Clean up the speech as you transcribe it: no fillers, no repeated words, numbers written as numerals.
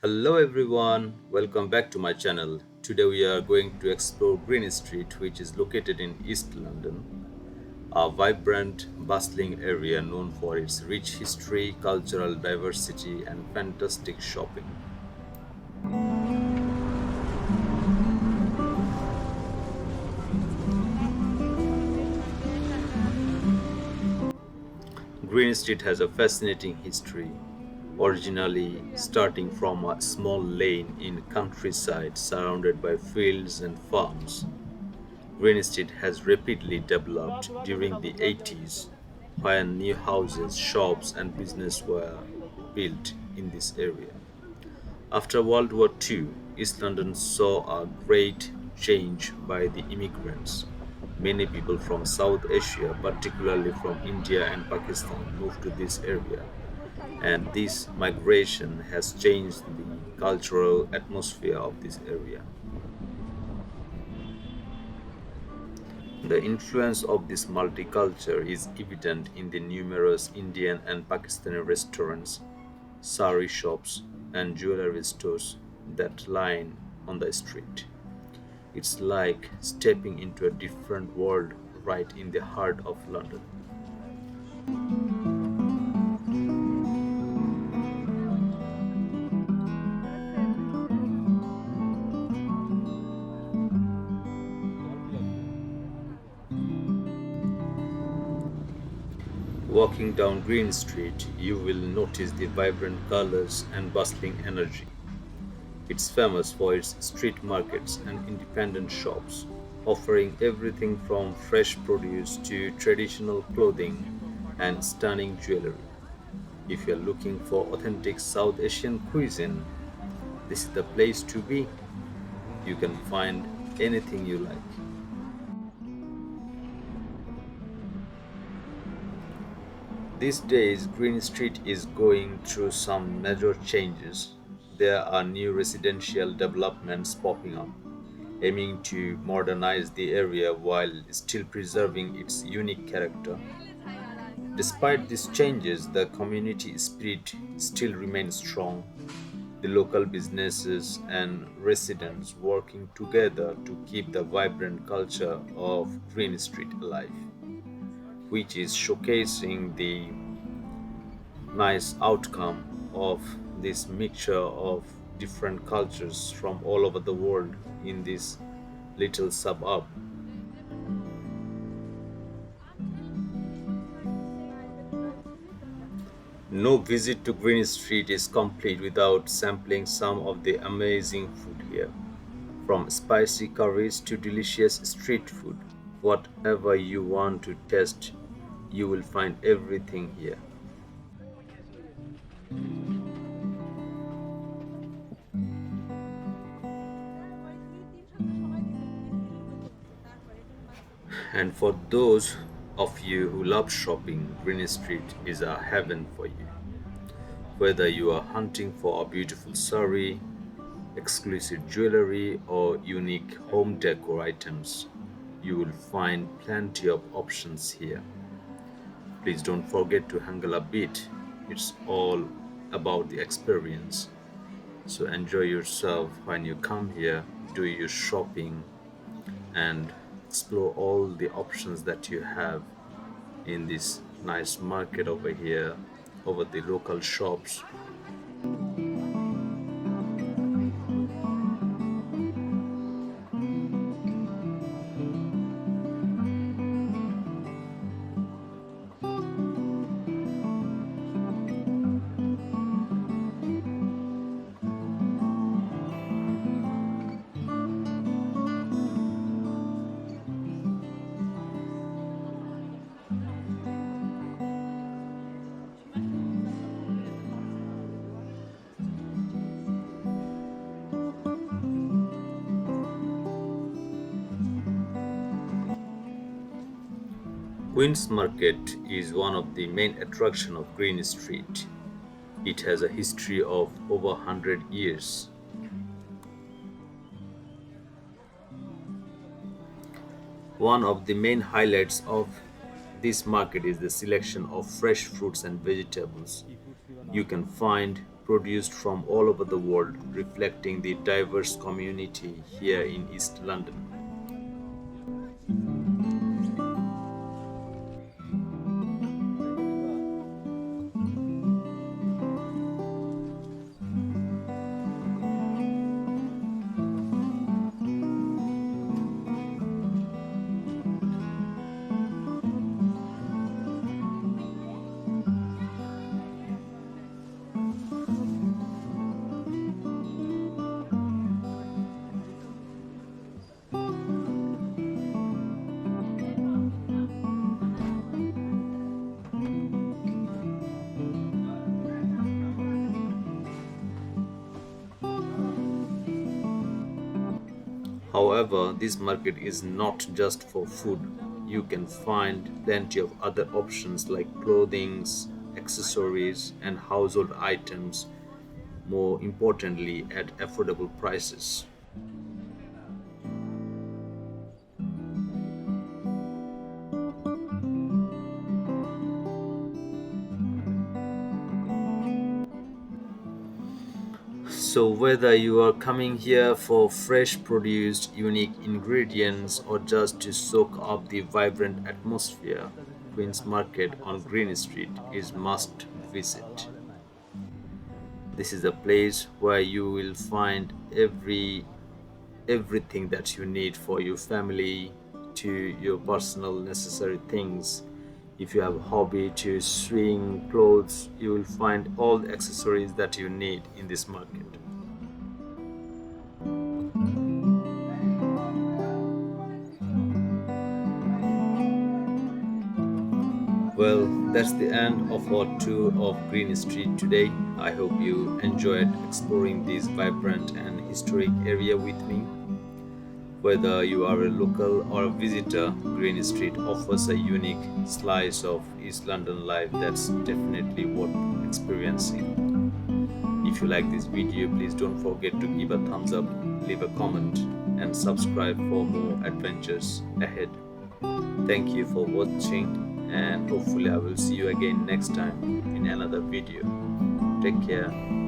Hello everyone, welcome back to my channel. Today we are going to explore Green Street, which is located in East London, a vibrant, bustling area known for its rich history, cultural diversity, and fantastic shopping. Green Street has a fascinating history, originally starting from a small lane in countryside surrounded by fields and farms. Green Street has rapidly developed during the 80s, when new houses, shops, and business were built in this area. After World War II, East London saw a great change by the immigrants. Many people from South Asia, particularly from India and Pakistan, moved to this area, and this migration has changed the cultural atmosphere of this area. The influence of this multicultural is evident in the numerous Indian and Pakistani restaurants, sari shops, and jewelry stores that line on the street. It's like stepping into a different world right in the heart of London. Walking down Green Street, you will notice the vibrant colors and bustling energy. It's famous for its street markets and independent shops, offering everything from fresh produce to traditional clothing and stunning jewelry. If you're looking for authentic South Asian cuisine, this is the place to be. You can find anything you like. These days, Green Street is going through some major changes. There are new residential developments popping up, aiming to modernize the area while still preserving its unique character. Despite these changes, the community spirit still remains strong. The local businesses and residents working together to keep the vibrant culture of Green Street alive, which is showcasing the nice outcome of this mixture of different cultures from all over the world in this little suburb. No visit to Green Street is complete without sampling some of the amazing food here. From spicy curries to delicious street food, whatever you want to taste, you will find everything here. And for those of you who love shopping, Green Street is a heaven for you. Whether you are hunting for a beautiful sari, exclusive jewelry, or unique home decor items, you will find plenty of options here. Please don't forget to haggle a bit. It's all about the experience. So enjoy yourself when you come here, do your shopping, and explore all the options that you have in this nice market over here, over the local shops. Queen's Market is one of the main attractions of Green Street. It has a history of over 100 years. One of the main highlights of this market is the selection of fresh fruits and vegetables. You can find produced from all over the world, reflecting the diverse community here in East London. However, this market is not just for food. You can find plenty of other options like clothing, accessories, and household items, more importantly, at affordable prices. So, whether you are coming here for fresh produce, unique ingredients, or just to soak up the vibrant atmosphere, Queen's Market on Green Street is must visit. This is a place where you will find everything that you need for your family to your personal necessary things. If you have a hobby to swing clothes, you will find all the accessories that you need in this market. Well, that's the end of our tour of Green Street today. I hope you enjoyed exploring this vibrant and historic area with me. Whether you are a local or a visitor, Green Street offers a unique slice of East London life that's definitely worth experiencing. If you like this video, please don't forget to give a thumbs up, leave a comment, and subscribe for more adventures ahead. Thank you for watching, and hopefully I will see you again next time in another video. Take care.